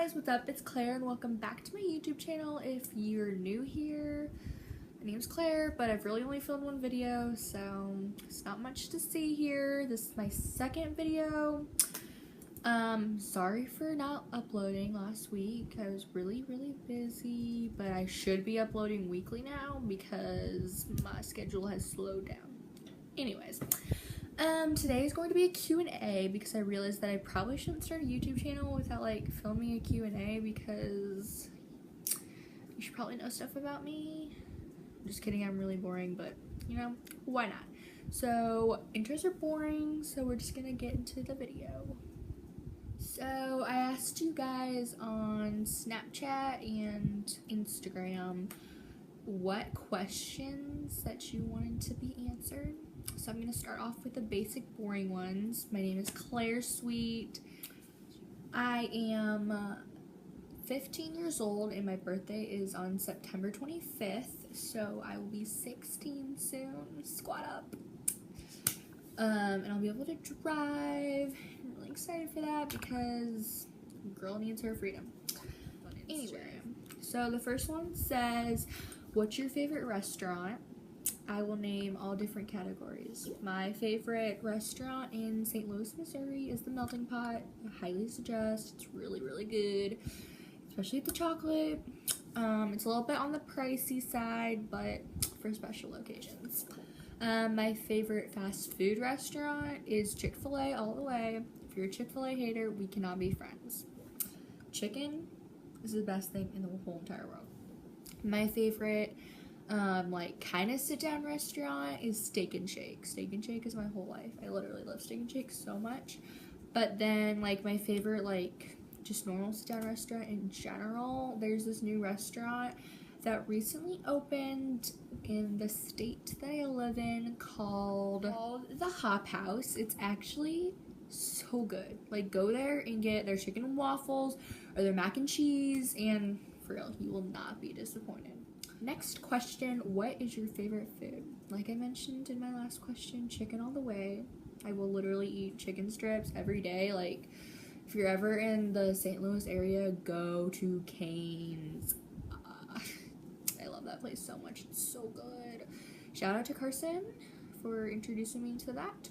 guys, what's up? It's Claire and welcome back to my YouTube channel. If you're new here, my name's Claire, but I've really only filmed one video, so it's not much to see here. This is my second video. Sorry for not uploading last week. I was really busy, but I should be uploading weekly now because my schedule has slowed down. Anyways, today is going to be a Q&A because I realized that I probably shouldn't start a YouTube channel without like filming a Q&A because you should probably know stuff about me. I'm just kidding, I'm really boring, but you know, why not? So intros are boring, so we're just gonna get into the video. So I asked you guys on Snapchat and Instagram what questions that you wanted to be answered. So I'm going to start off with the basic boring ones. My name is Claire Sweet. I am 15 years old and my birthday is on September 25th. So I will be 16 soon. Squat up. And I'll be able to drive. I'm really excited for that because a girl needs her freedom. Anyway, so the first one says, what's your favorite restaurant? I will name all different categories. My favorite restaurant in St. Louis, Missouri is the Melting Pot. I highly suggest. It's really good, especially with the chocolate. It's a little bit on the pricey side, but for special occasions. My favorite fast food restaurant is Chick-fil-A all the way. If you're a Chick-fil-A hater, we cannot be friends. Chicken is the best thing in the whole entire world. My favorite like kind of sit down restaurant is Steak and Shake. Steak and Shake is my whole life. I literally love Steak and Shake so much. But then like my favorite like just normal sit down restaurant in general, there's this new restaurant that recently opened in the state that I live in called the Hop House. It's actually so good. Like go there and get their chicken and waffles or their mac and cheese, and for real, you will not be disappointed. Next question, what is your favorite food? Like I mentioned in my last question, chicken all the way. I will literally eat chicken strips every day. Like if you're ever in the St. Louis area, go to Cane's. I love that place so much. It's so good. Shout out to Carson for introducing me to that.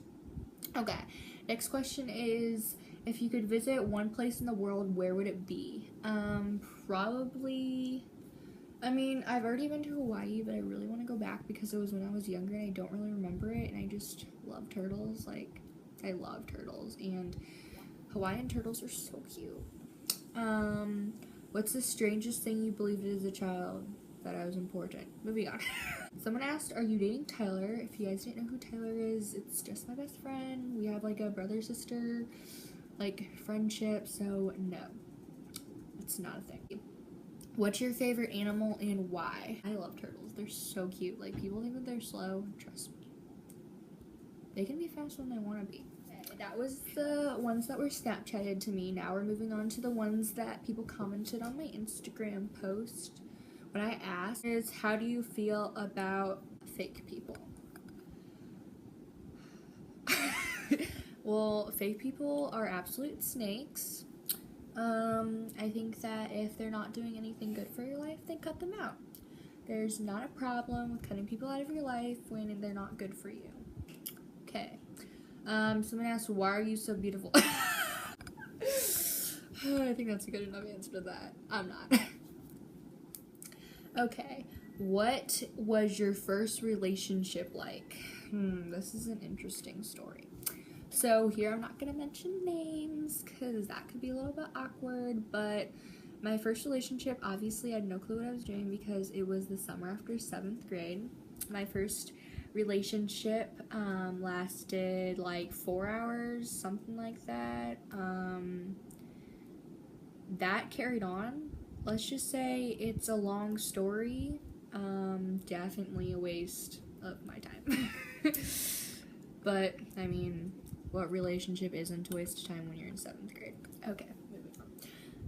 Okay, next question is, if you could visit one place in the world, where would it be? Probably, I mean, I've already been to Hawaii, but I really want to go back because it was when I was younger and I don't really remember it, and I just love turtles. Like, I love turtles, and Hawaiian turtles are so cute. What's the strangest thing you believed as a child? That I was important. Moving on. Someone asked, are you dating Tyler? If you guys didn't know who Tyler is, it's just my best friend. We have like a brother-sister like friendship, so no, it's not a thing. What's your favorite animal and why? I love turtles. They're so cute. Like people think that they're slow. Trust me. They can be fast when they want to be. That was the ones that were Snapchatted to me. Now we're moving on to the ones that people commented on my Instagram post. What I asked is, how do you feel about fake people? Well, fake people are absolute snakes. I think that if they're not doing anything good for your life, then cut them out. There's not a problem with cutting people out of your life when they're not good for you. Okay. Someone asked, why are you so beautiful? I think that's a good enough answer to that. I'm not. Okay, what was your first relationship like? This is an interesting story. So here I'm not going to mention names because that could be a little bit awkward, but my first relationship, obviously I had no clue what I was doing because it was the summer after 7th grade. My first relationship lasted like 4 hours, something like that. That carried on. Let's just say it's a long story. Definitely a waste of my time. But, I mean, what relationship isn't a waste of time when you're in 7th grade? Okay, moving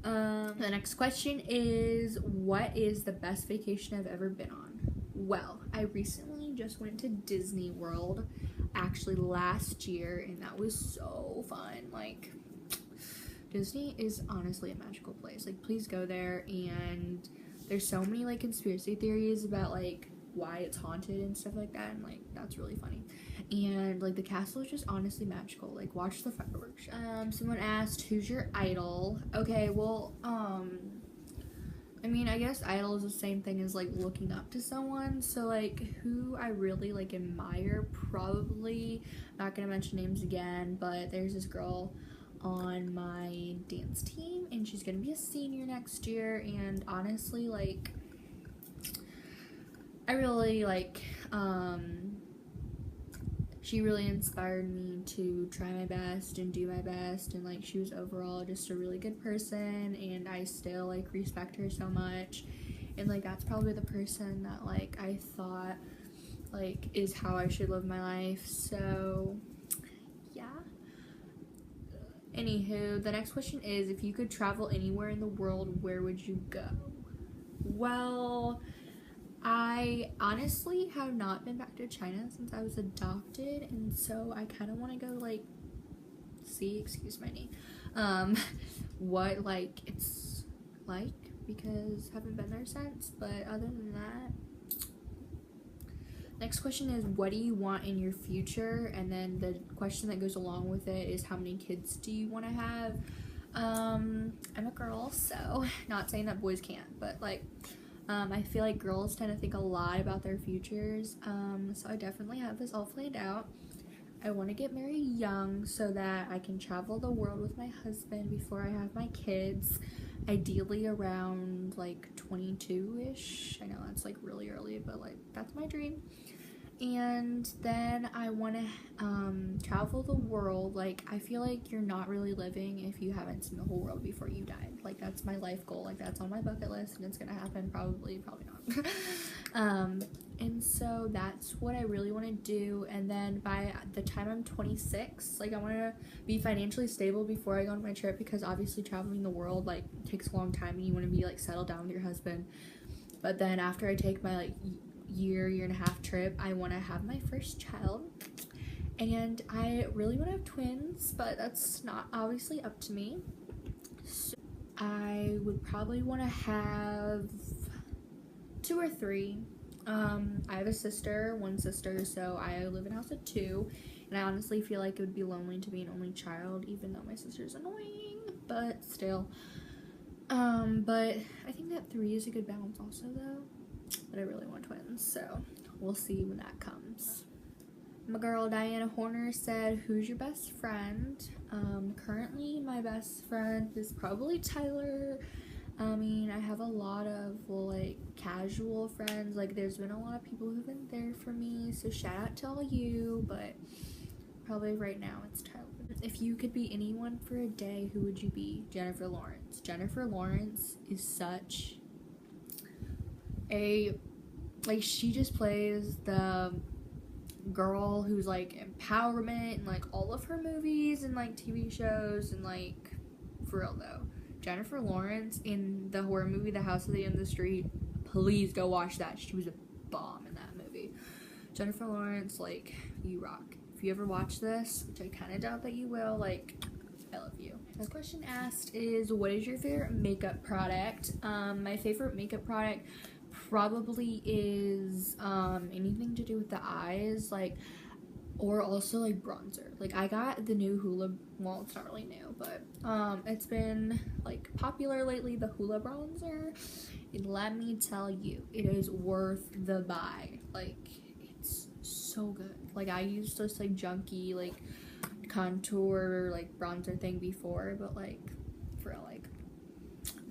on. The next question is, what is the best vacation I've ever been on? Well, I recently just went to Disney World, actually last year, and that was so fun. Like, Disney is honestly a magical place. Like, please go there. And there's so many like conspiracy theories about like why it's haunted and stuff like that, and like that's really funny. And like the castle is just honestly magical. Like, watch the fireworks. Someone asked, who's your idol? Okay, well, I mean, I guess idol is the same thing as like looking up to someone. So like who I really like admire, probably not gonna mention names again, but there's this girl on my dance team and she's gonna be a senior next year, and honestly, like, I really like, she really inspired me to try my best and do my best, and like she was overall just a really good person, and I still like respect her so much, and like that's probably the person that like I thought like is how I should live my life. So yeah. Anywho, the next question is, if you could travel anywhere in the world, where would you go? Well, I honestly have not been back to China since I was adopted, and so I kind of want to go like see, excuse my knee, what like it's like, because I haven't been there since. But other than that, next question is, what do you want in your future? And then the question that goes along with it is, how many kids do you want to have? I'm a girl, so not saying that boys can't, but like I feel like girls tend to think a lot about their futures, so I definitely have this all planned out. I want to get married young so that I can travel the world with my husband before I have my kids, ideally around like 22-ish. I know that's like really early, but like that's my dream. And then I want to travel the world. Like, I feel like you're not really living if you haven't seen the whole world before you died. Like, that's my life goal. Like, that's on my bucket list, and it's gonna happen probably not. And so that's what I really want to do. And then by the time I'm 26, like, I want to be financially stable before I go on my trip, because obviously traveling the world like takes a long time, and you want to be like settled down with your husband. But then after I take my like year and a half trip, I want to have my first child, and I really want to have twins, but that's not obviously up to me. So I would probably want to have 2 or 3. I have one sister, so I live in a house of 2, and I honestly feel like it would be lonely to be an only child, even though my sister's annoying, but still. But I think that 3 is a good balance also, though. But I really want twins, so we'll see when that comes. My girl Diana Horner said, who's your best friend? Currently my best friend is probably Tyler. I mean, I have a lot of like casual friends. Like, there's been a lot of people who've been there for me, so shout out to all you, but probably right now it's Tyler. If you could be anyone for a day, who would you be? Jennifer Lawrence. Jennifer Lawrence is such like, she just plays the girl who's like empowerment in like all of her movies and like TV shows, and like, for real though, Jennifer Lawrence in the horror movie The House at the End of the Street, please go watch that. She was a bomb in that movie. Jennifer Lawrence, like, you rock. If you ever watch this, which I kind of doubt that you will, like, I love you. The question asked is, what is your favorite makeup product? My favorite makeup product probably is anything to do with the eyes, like, or also like bronzer. Like, I got the new Hoola, well, it's not really new, but it's been like popular lately, the Hoola bronzer, and let me tell you, it is worth the buy. Like, it's so good. Like, I used this like junky like contour like bronzer thing before, but like, for real, like,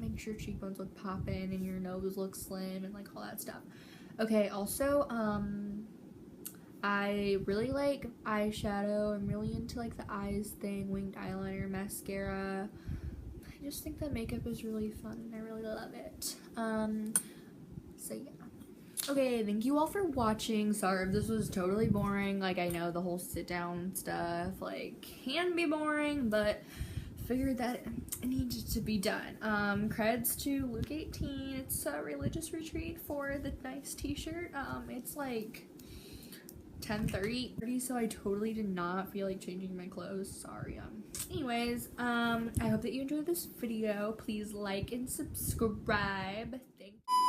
makes your cheekbones look poppin' and your nose looks slim and like all that stuff. Okay, also I really like eyeshadow. I'm really into like the eyes thing, winged eyeliner, mascara. I just think that makeup is really fun and I really love it. So yeah. Okay, thank you all for watching. Sorry if this was totally boring. Like, I know the whole sit down stuff like can be boring, but figured that it needed to be done. Creds to Luke 18. It's a religious retreat for the nice t-shirt. It's like 10:30, so I totally did not feel like changing my clothes. Sorry. Anyways, I hope that you enjoyed this video. Please like and subscribe. Thank you.